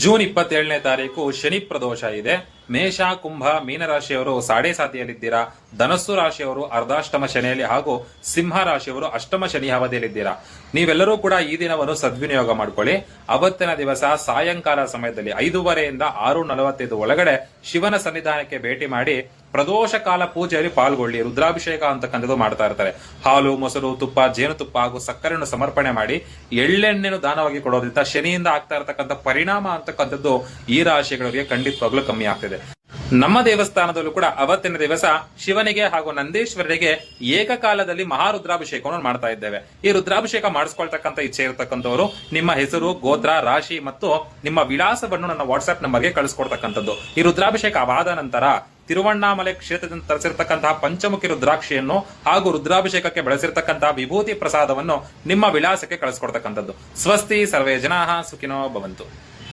June 27ನೇ ತಾರೀಕು ಶನಿ ಪ್ರದೋಷ ಇದೆ. ಮೇಷ, ಕುಂಭ, ಮೀನರಾಶಿಯವರು ಸಾಡೆ ಸಾತಿಯಲ್ಲಿದ್ದೀರಾ. ಧನಸ್ಸು ರಾಶಿಯವರು ಅರ್ಧಾಷ್ಟಮ ಶನಿಯಲ್ಲಿ ಹಾಗೂ ಸಿಂಹ ರಾಶಿಯವರು ಅಷ್ಟಮ ಶನಿ ಅವಧಿಯಲ್ಲಿದ್ದೀರಾ. ನೀವೆಲ್ಲರೂ ಕೂಡ ಈ ದಿನವನ್ನು ಸದ್ವಿನಿಯೋಗ ಮಾಡ್ಕೊಳ್ಳಿ. ಅವತ್ತಿನ ದಿವಸ ಸಾಯಂಕಾಲ ಸಮಯದಲ್ಲಿ 5:30ಯಿಂದ 6:45 ಒಳಗಡೆ ಶಿವನ ಸನ್ನಿಧಾನಕ್ಕೆ ಭೇಟಿ ಮಾಡಿ ಪ್ರದೋಷ ಕಾಲ ಪೂಜೆಯಲ್ಲಿ ಪಾಲ್ಗೊಳ್ಳಿ. ರುದ್ರಾಭಿಷೇಕ ಅಂತಕ್ಕಂಥದ್ದು ಮಾಡ್ತಾ ಇರ್ತಾರೆ. ಹಾಲು, ಮೊಸರು, ತುಪ್ಪ, ಜೇನುತುಪ್ಪ ಹಾಗೂ ಸಕ್ಕರೆಯನ್ನು ಸಮರ್ಪಣೆ ಮಾಡಿ ಎಳ್ಳೆಣ್ಣೆನು ದಾನವಾಗಿ ಕೊಡೋದ್ರಿಂದ ಶನಿಯಿಂದ ಆಗ್ತಾ ಇರತಕ್ಕಂಥ ಪರಿಣಾಮ ಅಂತಕ್ಕಂಥದ್ದು ಈ ರಾಶಿಗಳಿಗೆ ಖಂಡಿತವಾಗ್ಲೂ ಕಮ್ಮಿ ಆಗ್ತಿದೆ. ನಮ್ಮ ದೇವಸ್ಥಾನದಲ್ಲೂ ಕೂಡ ಅವತ್ತಿನ ದಿವಸ ಶಿವನಿಗೆ ಹಾಗೂ ನಂದೀಶ್ವರರಿಗೆ ಏಕಕಾಲದಲ್ಲಿ ಮಹಾರುದ್ರಾಭಿಷೇಕವನ್ನು ಮಾಡ್ತಾ ಇದ್ದೇವೆ. ಈ ರುದ್ರಾಭಿಷೇಕ ಮಾಡಿಸ್ಕೊಳ್ತಕ್ಕಂಥ ಇಚ್ಛೆ ಇರತಕ್ಕಂಥವರು ನಿಮ್ಮ ಹೆಸರು, ಗೋತ್ರ, ರಾಶಿ ಮತ್ತು ನಿಮ್ಮ ವಿಳಾಸವನ್ನು ನನ್ನ ವಾಟ್ಸ್ಆಪ್ ನಂಬರ್ಗೆ ಕಳಿಸ್ಕೊಡ್ತಕ್ಕಂಥದ್ದು. ಈ ರುದ್ರಾಭಿಷೇಕ ಆದ ನಂತರ ತಿರುವಣ್ಣಾಮಲೆ ಕ್ಷೇತ್ರದಿಂದ ತರಿಸಿರ್ತಕ್ಕಂತಹ ಪಂಚಮುಖಿ ರುದ್ರಾಕ್ಷಿಯನ್ನು ಹಾಗೂ ರುದ್ರಾಭಿಷೇಕಕ್ಕೆ ಬಳಸಿರ್ತಕ್ಕಂತಹ ವಿಭೂತಿ ಪ್ರಸಾದವನ್ನು ನಿಮ್ಮ ವಿಳಾಸಕ್ಕೆ ಕಳಿಸ್ಕೊಡ್ತಕ್ಕಂಥದ್ದು. ಸ್ವಸ್ತಿ, ಸರ್ವೇ ಜನಾಃ ಸುಖಿನೋ ಭವಂತು.